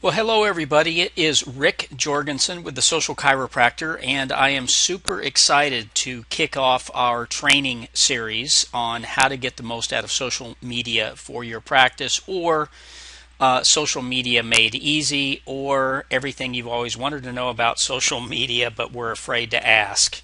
Well, hello everybody. It is Rick Jorgensen with the Social Chiropractor, and I am super excited to kick off our training series on how to get the most out of social media for your practice, or social media made easy, or everything you've always wanted to know about social media but were afraid to ask.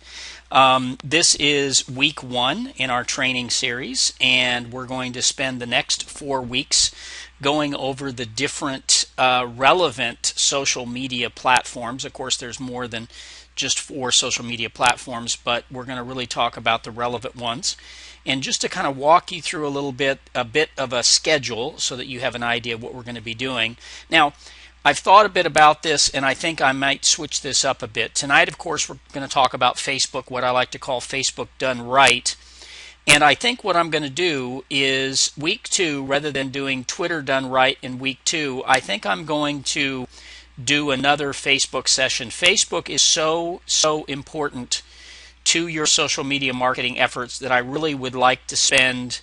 This is week one in our training series, and we're going to spend the next 4 weeks going over the different relevant social media platforms. Of course, there's more than just 4 social media platforms, but we're going to really talk about the relevant ones. And just to kind of walk you through a bit of a schedule so that you have an idea of what we're going to be doing. Now, I've thought a bit about this, and I think I might switch this up a bit. Tonight, of course, we're going to talk about Facebook, what I like to call Facebook done right. And I think what I'm going to do is week 2, rather than doing Twitter done right in week 2, I think I'm going to do another Facebook session. Facebook is so important to your social media marketing efforts that I really would like to spend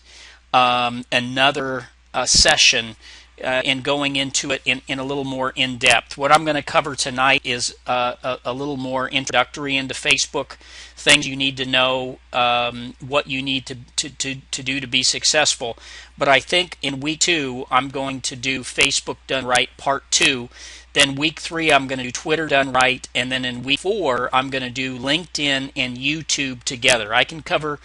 another session in going into it in a little more in depth. What I'm going to cover tonight is a little more introductory into Facebook, things you need to know, what you need to do to be successful. But I think in week 2 I'm going to do Facebook done right part 2. Then week 3 I'm going to do Twitter done right, and then in week 4 I'm going to do LinkedIn and YouTube together. I can cover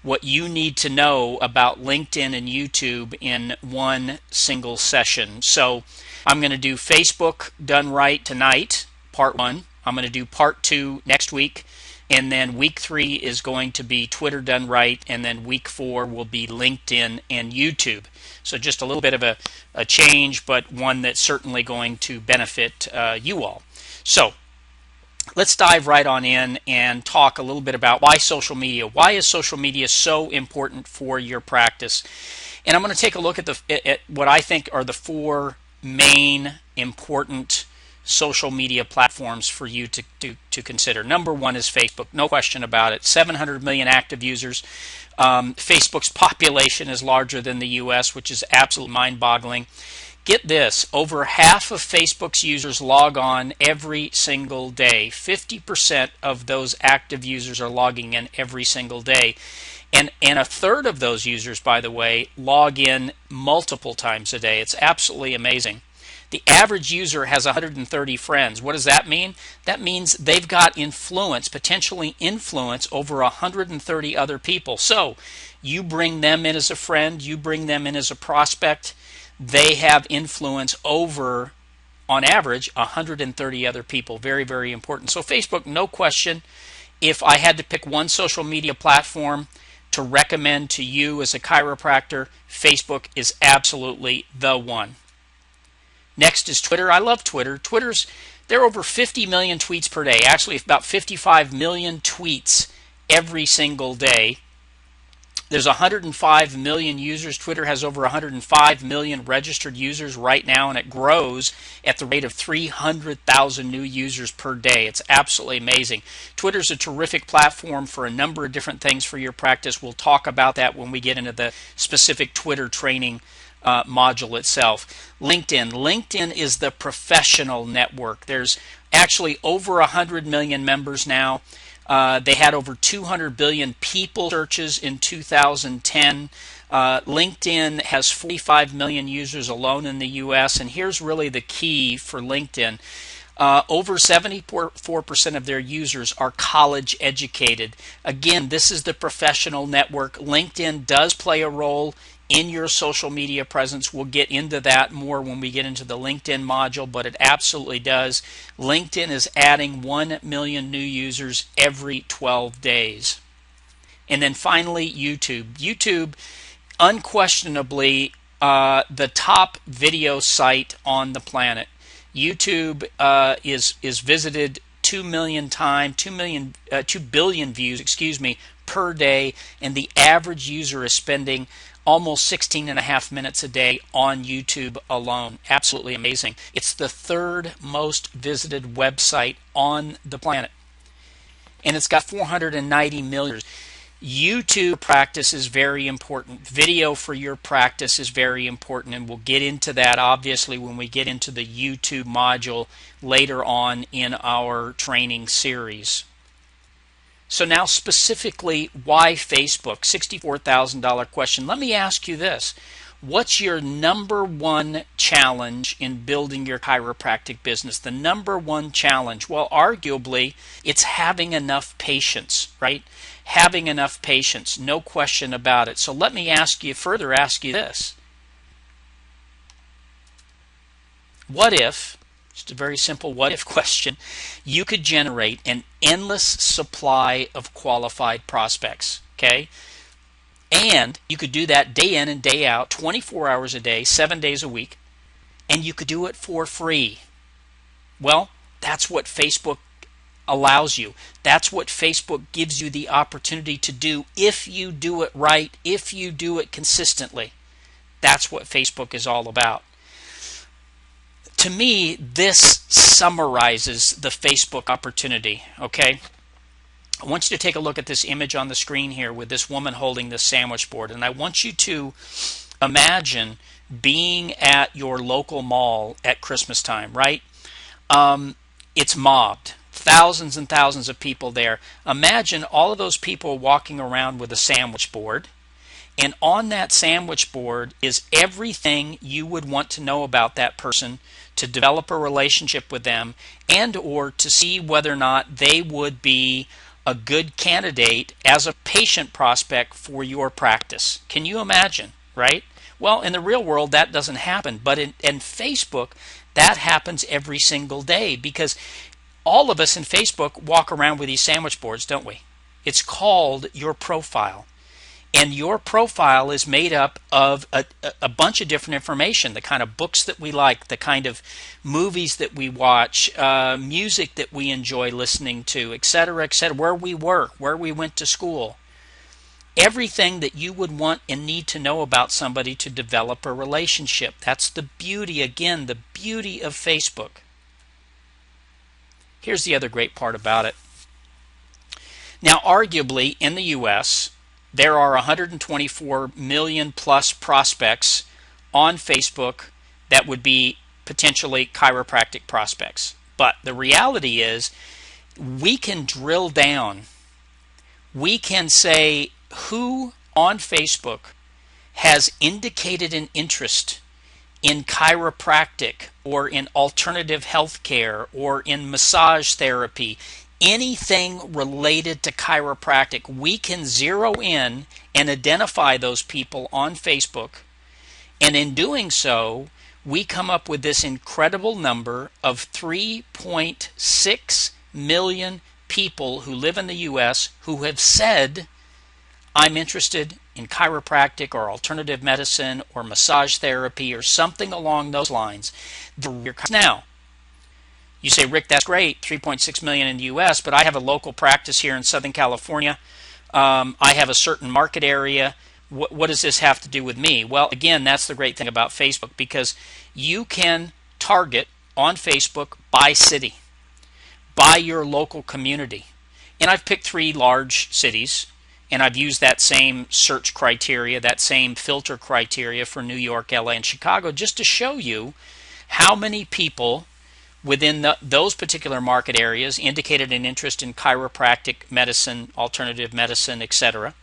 what you need to know about LinkedIn and YouTube in one single session. So I'm going to do Facebook done right tonight, part 1. I'm going to do part 2 next week, and then week 3 is going to be Twitter done right, and then week 4 will be LinkedIn and YouTube. So just a little bit of a change, but one that's certainly going to benefit you all. So let's dive right on in and talk a little bit about why social media. Why is social media so important for your practice? And I'm going to take a look at what I think are the 4 main important social media platforms for you to consider. Number 1 is Facebook, no question about it. 700 million active users. Facebook's population is larger than the US, which is absolutely mind-boggling. Get this, over half of Facebook's users log on every single day. 50% of those active users are logging in every single day. And a third of those users, by the way, log in multiple times a day. It's absolutely amazing. The average user has 130 friends. What does that mean? That means they've got influence, potentially influence, over 130 other people. So you bring them in as a friend, you bring them in as a prospect, they have influence over, on average, 130 other people. Very, very important. So Facebook, no question. If I had to pick one social media platform to recommend to you as a chiropractor, Facebook is absolutely the one. Next is Twitter. I love Twitter. There are over 50 million tweets per day. Actually, about 55 million tweets every single day. There's 105 million users. Twitter has over 105 million registered users right now, and it grows at the rate of 300,000 new users per day. It's absolutely amazing. Twitter's a terrific platform for a number of different things for your practice. We'll talk about that when we get into the specific Twitter training module itself. LinkedIn is the professional network. There's actually over 100 million members now. They had over 200 billion people searches in 2010. LinkedIn has 45 million users alone in the US, and here's really the key for LinkedIn. Over 74% of their users are college educated. Again, this is the professional network. LinkedIn does play a role in your social media presence. We'll get into that more when we get into the LinkedIn module, but it absolutely does. LinkedIn is adding 1 million new users every 12 days. And then finally, YouTube. YouTube, unquestionably, the top video site on the planet. YouTube is visited 2 billion views, per day, and the average user is spending almost 16.5 minutes a day on YouTube alone. Absolutely amazing. It's the 3rd most visited website on the planet, and it's got 490 million. YouTube practice is very important. Video for your practice is very important, and we'll get into that obviously when we get into the YouTube module later on in our training series. So now specifically, why Facebook? $64,000 question. Let me ask you this. What's your number one challenge in building your chiropractic business? The number one challenge? Well, arguably, it's having enough patience, right? Having enough patience, no question about it. So let me ask you this. What if, just a very simple what if question, you could generate an endless supply of qualified prospects, okay? And you could do that day in and day out, 24 hours a day, 7 days a week, and you could do it for free. Well, that's what Facebook allows you. That's what Facebook gives you the opportunity to do if you do it right, if you do it consistently. That's what Facebook is all about. To me, this summarizes the Facebook opportunity, okay? I want you to take a look at this image on the screen here with this woman holding this sandwich board, and I want you to imagine being at your local mall at Christmas time, right? It's mobbed. Thousands and thousands of people there. Imagine all of those people walking around with a sandwich board, and on that sandwich board is everything you would want to know about that person to develop a relationship with them, and or to see whether or not they would be a good candidate as a patient prospect for your practice. Can you imagine, right? Well, in the real world, that doesn't happen, but in Facebook, that happens every single day, because all of us in Facebook walk around with these sandwich boards, don't we? It's called your profile. And your profile is made up of a bunch of different information, the kind of books that we like, the kind of movies that we watch, music that we enjoy listening to, etc., where we work, where we went to school. Everything that you would want and need to know about somebody to develop a relationship. That's the beauty, again, the beauty of Facebook. Here's the other great part about it. Now, arguably, in the U.S., there are 124 million plus prospects on Facebook that would be potentially chiropractic prospects. But the reality is, we can drill down. We can say who on Facebook has indicated an interest in chiropractic or in alternative health care or in massage therapy, anything related to chiropractic. We can zero in and identify those people on Facebook, and in doing so, we come up with this incredible number of 3.6 million people who live in the U.S. who have said, I'm interested in chiropractic or alternative medicine or massage therapy or something along those lines. Now, you say, Rick, that's great, 3.6 million in the U.S., but I have a local practice here in Southern California. I have a certain market area. What does this have to do with me? Well, again, that's the great thing about Facebook, because you can target on Facebook by city, by your local community. And I've picked 3 large cities, and I've used that same search criteria, that same filter criteria for New York, LA, and Chicago, just to show you how many people within those particular market areas indicated an interest in chiropractic medicine, alternative medicine, etc.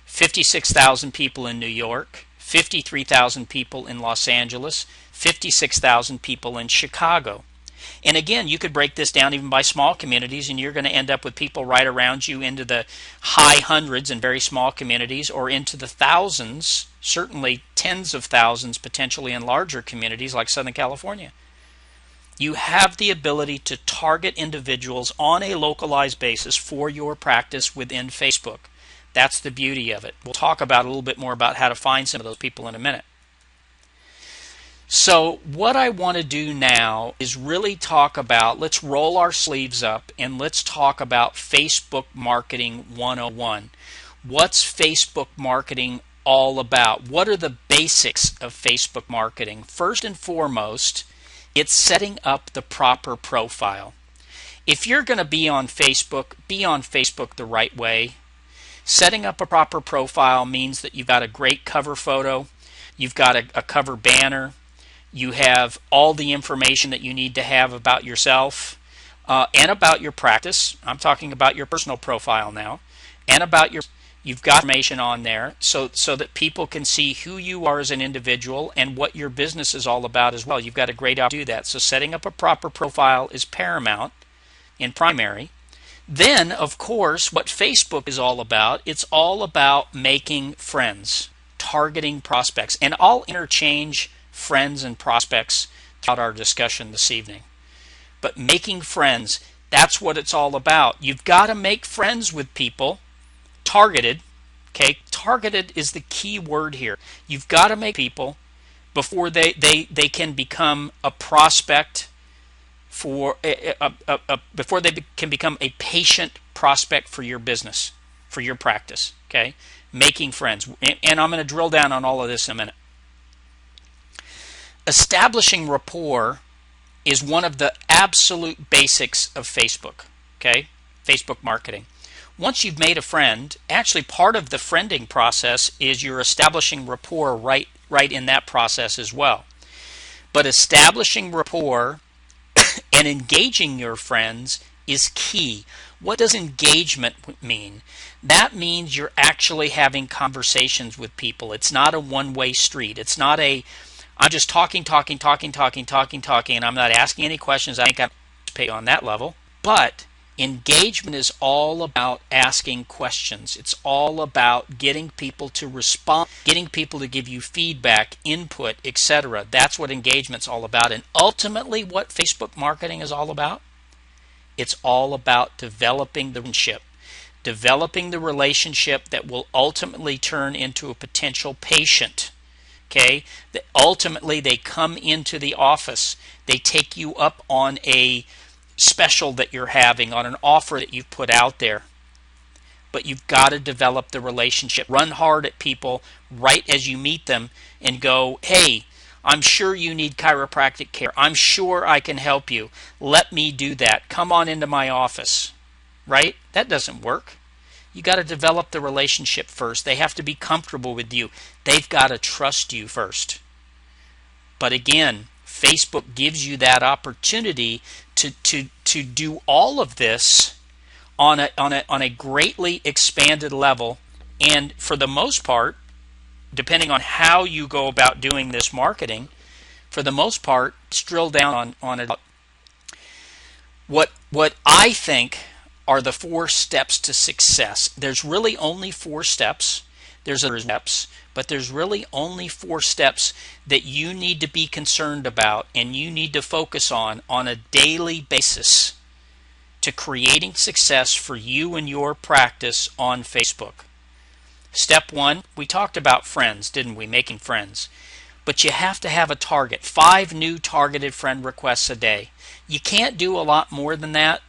56,000 people in New York, 53,000 people in Los Angeles, 56,000 people in Chicago. And again, you could break this down even by small communities, and you're going to end up with people right around you into the high hundreds in very small communities, or into the thousands, certainly tens of thousands potentially in larger communities like Southern California. You have the ability to target individuals on a localized basis for your practice within Facebook. That's the beauty of it. We'll talk about a little bit more about how to find some of those people in a minute. So what I want to do now is really talk about, let's roll our sleeves up and let's talk about Facebook Marketing 101. What's Facebook marketing all about? What are the basics of Facebook marketing? First and foremost, it's setting up the proper profile. If you're going to be on Facebook the right way. Setting up a proper profile means that you've got a great cover photo, you've got a cover banner, you have all the information that you need to have about yourself and about your practice. I'm talking about your personal profile now, and about your. You've got information on there so that people can see who you are as an individual and what your business is all about as well. You've got a great opportunity to do that. So setting up a proper profile is paramount and primary. Then, of course, what Facebook is all about, it's all about making friends, targeting prospects. And I'll interchange friends and prospects throughout our discussion this evening. But making friends, that's what it's all about. You've got to make friends with people. Targeted, okay? Targeted is the key word here. You've got to make people before they can become a prospect for before they can become a patient prospect for your business, for your practice, okay? Making friends. And I'm going to drill down on all of this in a minute. Establishing rapport is one of the absolute basics of Facebook, okay? Facebook marketing. Once you've made a friend, actually part of the friending process is you're establishing rapport right in that process as well. But establishing rapport and engaging your friends is key. What does engagement mean? That means you're actually having conversations with people. It's not a one-way street. It's not I'm just talking, and I'm not asking any questions. I think I participate on that level. But engagement is all about asking questions. It's all about getting people to respond, getting people to give you feedback, input, etc. That's what engagement's all about. And ultimately, what Facebook marketing is all about? It's all about developing the relationship that will ultimately turn into a potential patient. Okay? That ultimately, they come into the office. They take you up on a special that you're having, on an offer that you've put out there. But you've got to develop the relationship. Run hard at people right as you meet them and go, hey, I'm sure you need chiropractic care. I'm sure I can help you. Let me do that. Come on into my office. Right? That doesn't work. You got to develop the relationship first. They have to be comfortable with you. They've got to trust you first. But again, Facebook gives you that opportunity to do all of this on a greatly expanded level, and for the most part, depending on how you go about doing this marketing, for the most part, let's drill down on it. What I think are the 4 steps to success. There's really only 4 steps. There's other steps, but there's really only 4 steps that you need to be concerned about and you need to focus on a daily basis to creating success for you and your practice on Facebook. Step 1, we talked about friends, didn't we? Making friends. But you have to have a target. 5 new targeted friend requests a day. You can't do a lot more than that.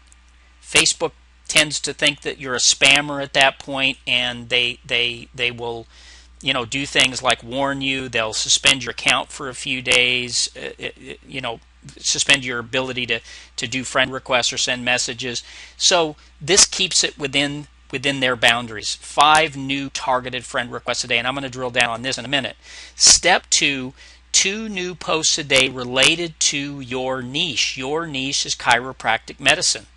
Facebook tends to think that you're a spammer at that point, and they will, do things like warn you. They'll suspend your account for a few days. Suspend your ability to do friend requests or send messages. So this keeps it within their boundaries. 5 new targeted friend requests a day, and I'm going to drill down on this in a minute. Step 2, 2 new posts a day related to your niche. Your niche is chiropractic medicine.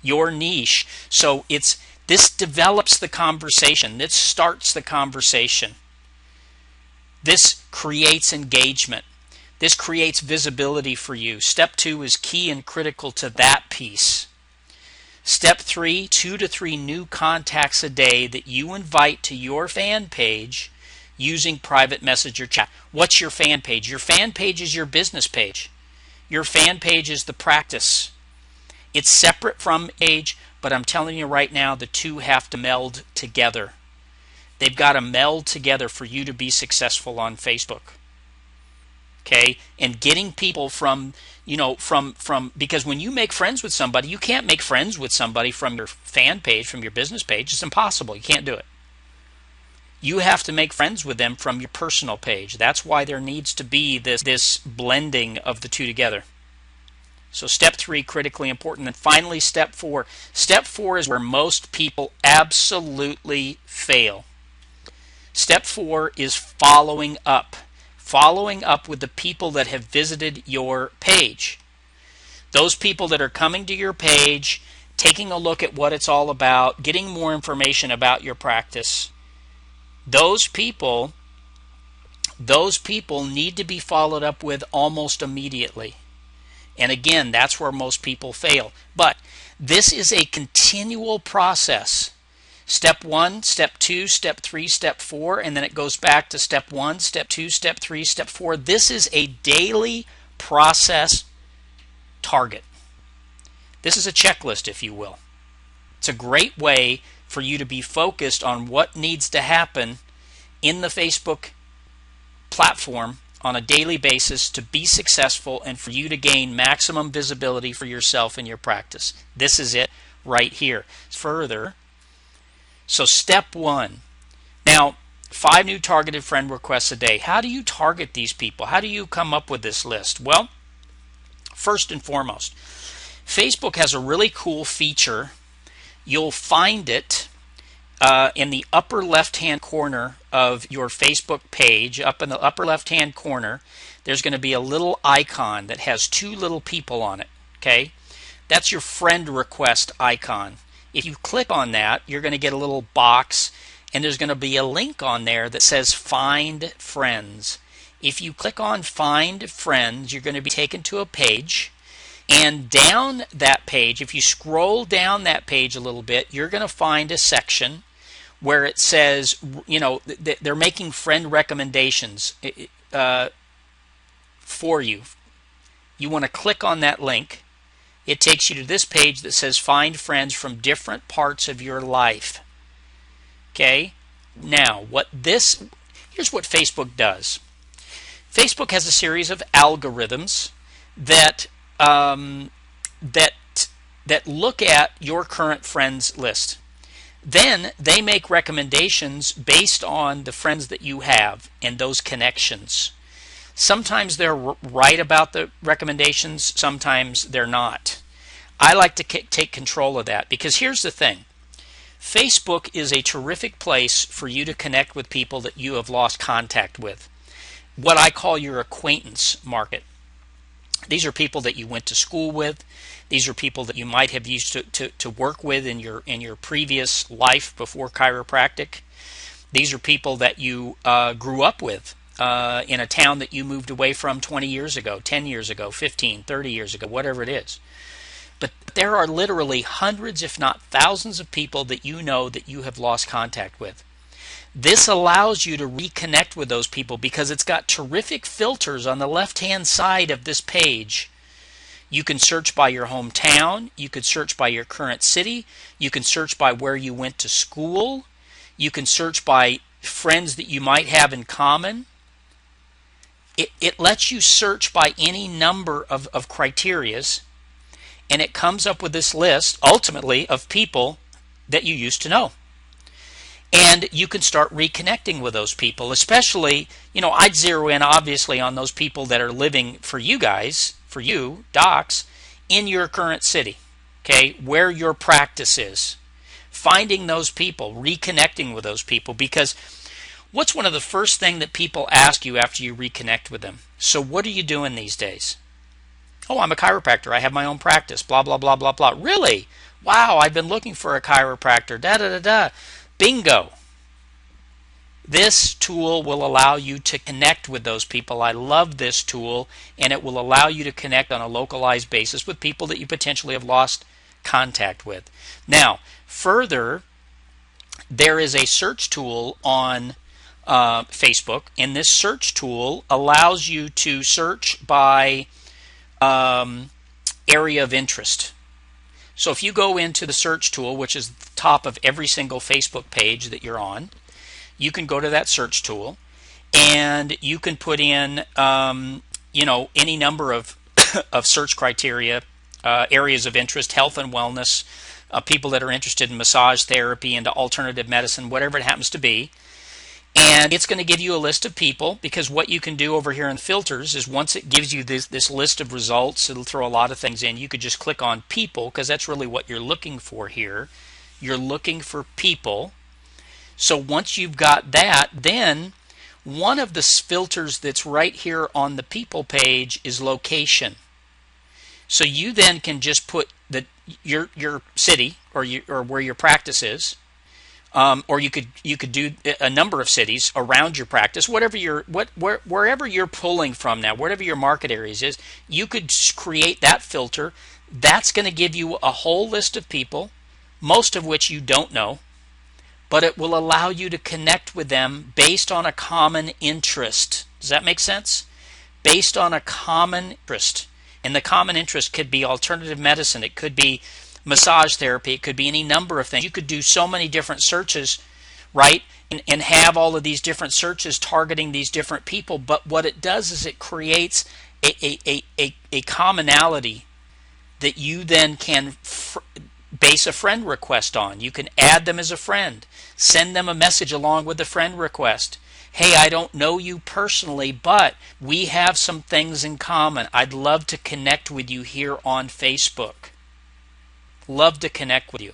Your niche. So this develops the conversation. This starts the conversation. This creates engagement. This creates visibility for you. Step 2 is key and critical to that piece. Step 3, 2 to 3 new contacts a day that you invite to your fan page using private message or chat. What's your fan page? Your fan page is your business page. Your fan page is the practice. It's separate from page, but I'm telling you right now, the two have to meld together. They've got to meld together for you to be successful on Facebook. Okay? And getting people from because when you make friends with somebody, you can't make friends with somebody from your fan page, from your business page. It's impossible. You can't do it. You have to make friends with them from your personal page. That's why there needs to be this blending of the two together. So step 3, critically important. And finally, step 4. Step 4 is where most people absolutely fail. Step 4 is following up. Following up with the people that have visited your page. Those people that are coming to your page, taking a look at what it's all about, getting more information about your practice. Those people need to be followed up with almost immediately. And again, that's where most people fail. But this is a continual process. Step 1, step 2, step 3, step 4, and then it goes back to step 1, step 2, step 3, step 4. This is a daily process target. This is a checklist, if you will. It's a great way for you to be focused on what needs to happen in the Facebook platform on a daily basis to be successful and for you to gain maximum visibility for yourself and your practice. This is it right here. Further, so step 1. Now, 5 new targeted friend requests a day. How do you target these people? How do you come up with this list? Well, first and foremost, Facebook has a really cool feature. You'll find it in the upper left-hand corner of your Facebook page. Up in the upper left-hand corner, there's going to be a little icon that has 2 little people on it. Okay, that's your friend request icon. If you click on that, you're going to get a little box, and there's going to be a link on there that says Find Friends. If you click on Find Friends, you're going to be taken to a page. And down that page, if you scroll down that page a little bit, you're going to find a section where it says, you know, they're making friend recommendations for you. You want to click on that link. It takes you to this page that says Find Friends from different parts of your life. Okay? Now, here's what Facebook does. Facebook has a series of algorithms that look at your current friends list. Then they make recommendations based on the friends that you have and those connections. Sometimes they're right about the recommendations, sometimes they're not. I like to take control of that because here's the thing. Facebook is a terrific place for you to connect with people that you have lost contact with. What I call your acquaintance market. These are people that you went to school with. These are people that you might have used to work with in your previous life before chiropractic. These are people that you grew up with in a town that you moved away from 20 years ago, 10 years ago, 15, 30 years ago, whatever it is. But there are literally hundreds, if not thousands of people that you know that you have lost contact with. This allows you to reconnect with those people because it's got terrific filters on the left-hand side of this page. You can search by your hometown. You could search by your current city. You can search by where you went to school. You can search by friends that you might have in common. It lets you search by any number of criterias, and it comes up with this list, ultimately, of people that you used to know. And you can start reconnecting with those people, especially, I'd zero in, obviously, on those people that are living for you guys, for you, docs, in your current city, okay, where your practice is. Finding those people, reconnecting with those people, because what's one of the first things that people ask you after you reconnect with them? So what are you doing these days? Oh, I'm a chiropractor. I have my own practice, blah, blah, blah, blah, blah. Really? Wow, I've been looking for a chiropractor, da-da-da-da. Bingo. This tool will allow you to connect with those people. I love this tool, and it will allow you to connect on a localized basis with people that you potentially have lost contact with. Now, further, there is a search tool on Facebook, and this search tool allows you to search by area of interest. So if you go into the search tool, which is the top of every single Facebook page that you're on, you can go to that search tool and you can put in any number of of search criteria, areas of interest, health and wellness, people that are interested in massage therapy, into alternative medicine, whatever it happens to be. And it's going to give you a list of people, because what you can do over here in filters is once it gives you this list of results, it'll throw a lot of things in. You could just click on people, because that's really what you're looking for here. You're looking for people. So once you've got that, then one of the filters that's right here on the people page is location. So you then can just put your city or where your practice is, or you could do a number of cities around your practice, wherever you're pulling from now, whatever your market areas is. You could create that filter. That's going to give you a whole list of people, most of which you don't know, but it will allow you to connect with them based on a common interest. Does that make sense? Based on a common interest. And the common interest could be alternative medicine. It could be massage therapy. It could be any number of things. You could do so many different searches, right? And have all of these different searches targeting these different people. But what it does is it creates a commonality that you then can base a friend request on. You can add them as a friend. Send them a message along with the friend request. Hey, I don't know you personally, but we have some things in common. I'd love to connect with you here on Facebook. Love to connect with you.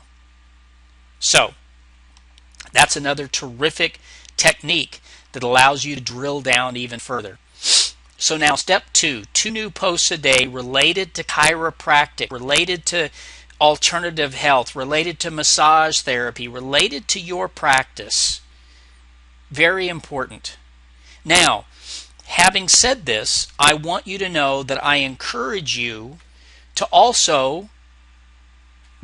So, that's another terrific technique that allows you to drill down even further. So now step 2, 2 new posts a day related to chiropractic, related to alternative health, related to massage therapy, related to your practice. Very important. Now, having said this, I want you to know that I encourage you to also,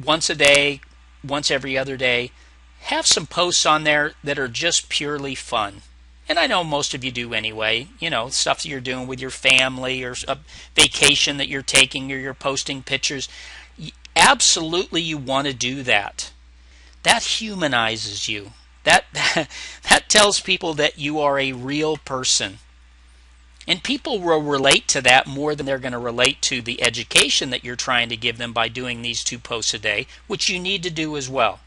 once a day, once every other day, have some posts on there that are just purely fun. And I know most of you do anyway, stuff that you're doing with your family, or a vacation that you're taking, or you're posting pictures. Absolutely, you want to do that. That humanizes you. That tells people that you are a real person. And people will relate to that more than they're going to relate to the education that you're trying to give them by doing these 2 posts a day, which you need to do as well.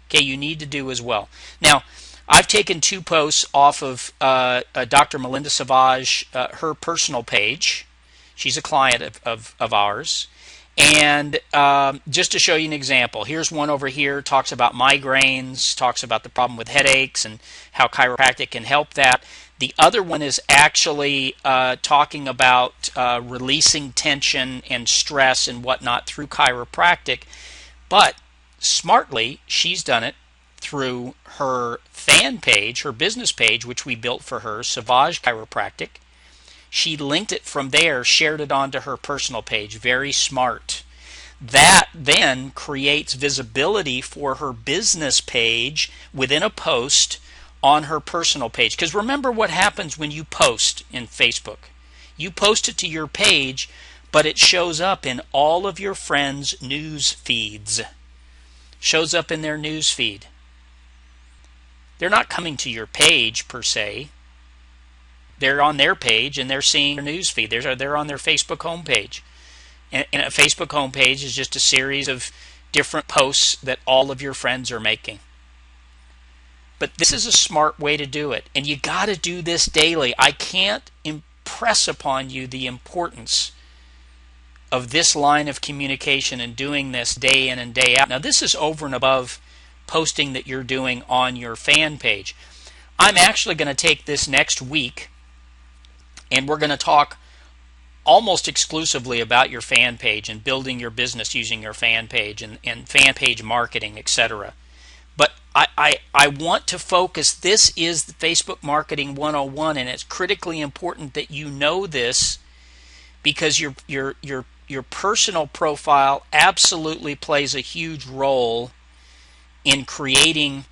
Okay, you need to do as well. Now, I've taken 2 posts off of Dr. Melinda Savage, her personal page. She's a client of ours. And just to show you an example, here's one over here, talks about migraines, talks about the problem with headaches and how chiropractic can help that. The other one is actually talking about releasing tension and stress and whatnot through chiropractic. But smartly, she's done it through her fan page, her business page, which we built for her, Savage Chiropractic. She linked it from there, shared it onto her personal page. Very smart. That then creates visibility for her business page within a post on her personal page. Because remember what happens when you post in Facebook. You post it to your page, but it shows up in all of your friends' news feeds. Shows up in their news feed. They're not coming to your page per se. They're on their page and they're seeing their news feed. They're on their Facebook homepage. And a Facebook homepage is just a series of different posts that all of your friends are making. But this is a smart way to do it. And you got to do this daily. I can't impress upon you the importance of this line of communication and doing this day in and day out. Now, this is over and above posting that you're doing on your fan page. I'm actually going to take this next week, and we're going to talk almost exclusively about your fan page and building your business using your fan page and fan page marketing, etc. But I want to focus. This is the Facebook Marketing 101, and it's critically important that you know this, because your personal profile absolutely plays a huge role in creating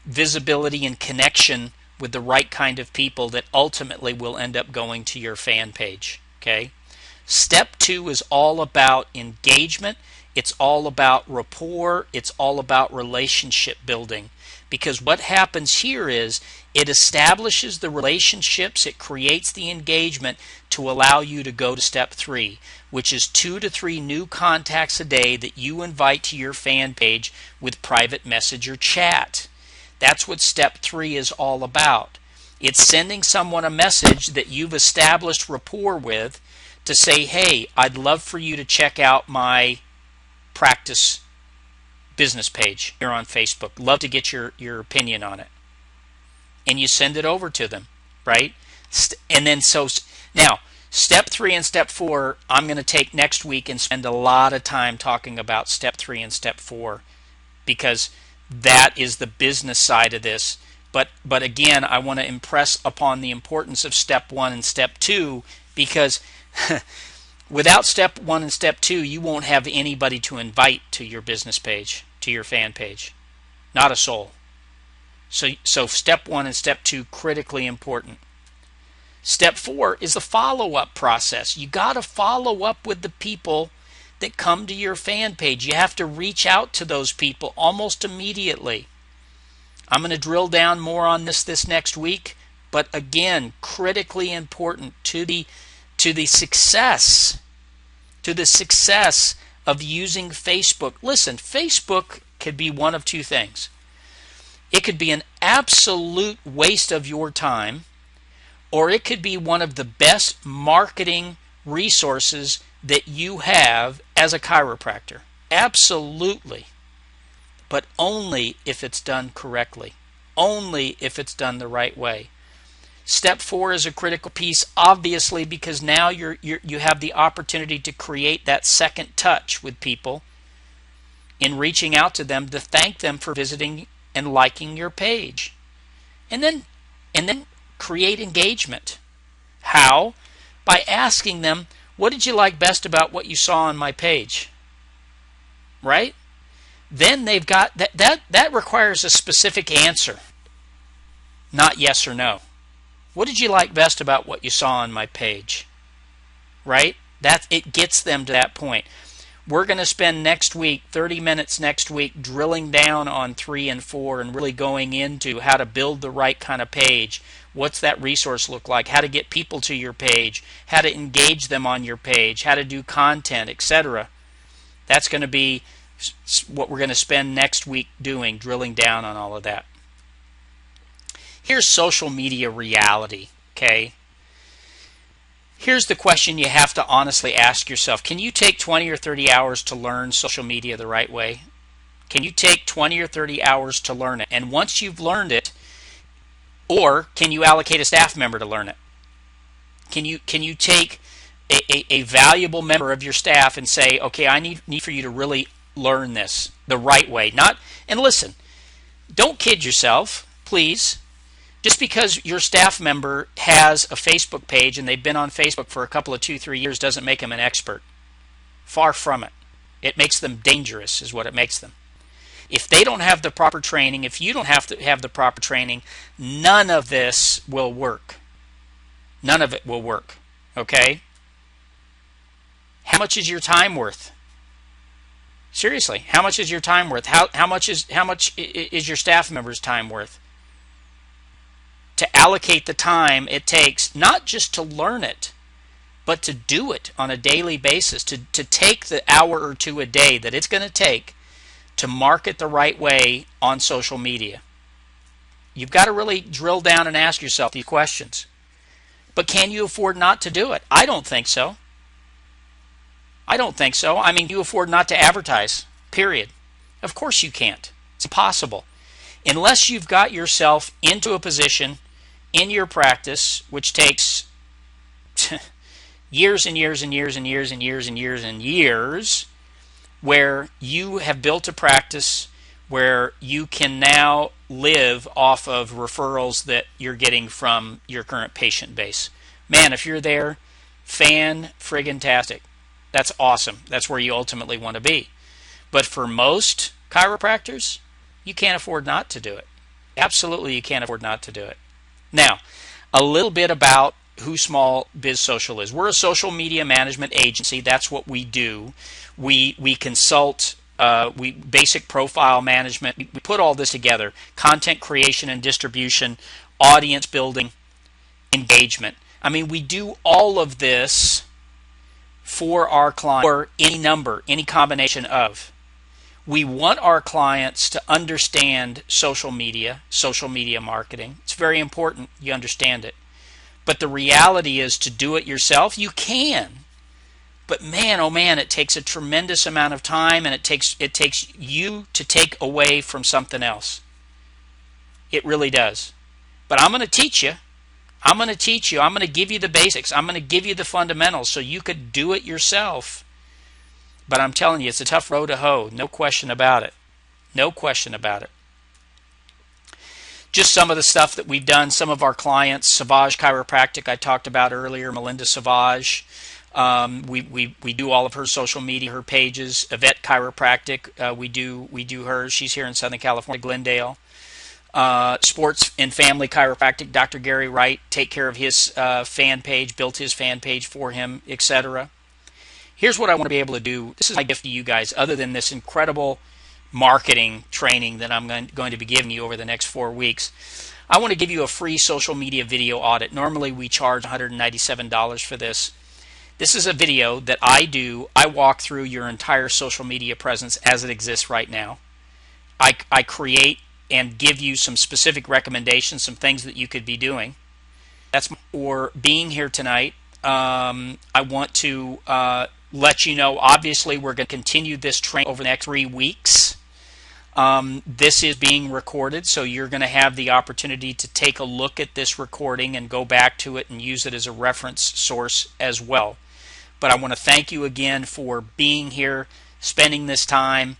visibility and connection with the right kind of people that ultimately will end up going to your fan page. Okay? Step 2 is all about engagement. It's all about rapport. It's all about relationship building. Because what happens here is it establishes the relationships, it creates the engagement to allow you to go to step 3, which is 2 to 3 new contacts a day that you invite to your fan page with private message or chat. That's what step 3 is all about. It's sending someone a message that you've established rapport with to say, hey, I'd love for you to check out my practice business page here on Facebook. Love to get your opinion on it. And you send it over to them, right? And then now, step 3 and step 4, I'm going to take next week and spend a lot of time talking about step 3 and step 4, because that is the business side of this. But again, I want to impress upon the importance of step 1 and step 2, because without step 1 and step 2, you won't have anybody to invite to your business page, to your fan page. Not a soul. So step 1 and step 2, critically important. Step 4 is the follow-up process. You got to follow up with the people that come to your fan page. You have to reach out to those people almost immediately. I'm going to drill down more on this next week, but again, critically important to the success of using Facebook. Listen, Facebook could be one of two things. It could be an absolute waste of your time, or it could be one of the best marketing resources that you have as a chiropractor. Absolutely. But only if it's done correctly. Only if it's done the right way. Step 4 is a critical piece, obviously, because now you have the opportunity to create that second touch with people in reaching out to them to thank them for visiting and liking your page. And then create engagement. How? By asking them, what did you like best about what you saw on my page? Right? Then they've got that requires a specific answer, not yes or no. What did you like best about what you saw on my page? Right? It gets them to that point. We're going to spend next week, 30 minutes next week, drilling down on 3 and 4 and really going into how to build the right kind of page. What's that resource look like? How to get people to your page, how to engage them on your page, how to do content, etc. That's going to be what we're going to spend next week doing, drilling down on all of that. Here's social media reality, okay? Here's the question you have to honestly ask yourself. Can you take 20 or 30 hours to learn social media the right way? Can you take 20 or 30 hours to learn it? And once you've learned it, or can you allocate a staff member to learn it? Can you take a valuable member of your staff and say, okay, I need for you to really learn this the right way? And listen, don't kid yourself, please. Just because your staff member has a Facebook page and they've been on Facebook for a couple of 2-3 years doesn't make them an expert. Far from it. It makes them dangerous is what it makes them. If they don't have the proper training, if you don't have to have the proper training, none of this will work. None of it will work. Okay? How much is your time worth? Seriously, how much is your time worth? How much is your staff member's time worth? To allocate the time it takes, not just to learn it, but to do it on a daily basis, to take the hour or two a day that it's going to take to market the right way on social media. You've got to really drill down and ask yourself these questions. But can you afford not to do it? I don't think so. I don't think so. I mean, you afford not to advertise, period. Of course you can't. It's impossible. Unless you've got yourself into a position in your practice, which takes years and years and years and years and years and years and years, where you have built a practice where you can now live off of referrals that you're getting from your current patient base. Man, if you're there, fan-friggin-tastic. That's awesome. That's where you ultimately want to be. But for most chiropractors, you can't afford not to do it. Absolutely, you can't afford not to do it. Now, a little bit about who Small Biz Social is. We're a social media management agency. That's what we do. We consult, basic profile management. We put all this together. Content creation and distribution, audience building, engagement. I mean, we do all of this for our client, or any number, any combination of. We want our clients to understand social media marketing. It's very important you understand it. But the reality is, to do it yourself, you can. But man, oh man, it takes a tremendous amount of time, and it takes you to take away from something else. It really does. But I'm going to teach you. I'm going to give you the basics. I'm going to give you the fundamentals so you could do it yourself. But I'm telling you, it's a tough road to hoe. No question about it. No question about it. Just some of the stuff that we've done. Some of our clients, Savage Chiropractic, I talked about earlier, Melinda Savage. We do all of her social media, her pages. Yvette Chiropractic, we do hers. She's here in Southern California, Glendale. Sports and Family Chiropractic, Dr. Gary Wright, take care of his fan page, built his fan page for him, etc. Here's what I want to be able to do. This is my gift to you guys, other than this incredible marketing training that I'm going to be giving you over the next 4 weeks. I want to give you a free social media video audit. Normally we charge $197 for this. This is a video that I do. I walk through your entire social media presence as it exists right now. I create and give you some specific recommendations, some things that you could be doing. That's for being here tonight. I want to let you know, obviously, we're going to continue this training over the next 3 weeks. This is being recorded, so you're going to have the opportunity to take a look at this recording and go back to it and use it as a reference source as well. But I want to thank you again for being here, spending this time.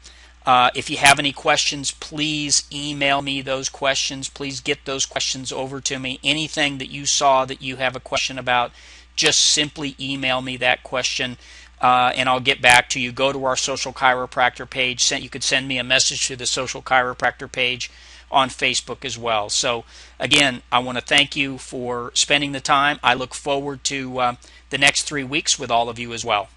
If you have any questions, please email me those questions. Please get those questions over to me. Anything that you saw that you have a question about, just simply email me that question, and I'll get back to you. Go to our Social Chiropractor page. You could send me a message to the Social Chiropractor page on Facebook as well. So again, I want to thank you for spending the time. I look forward to the next 3 weeks with all of you as well.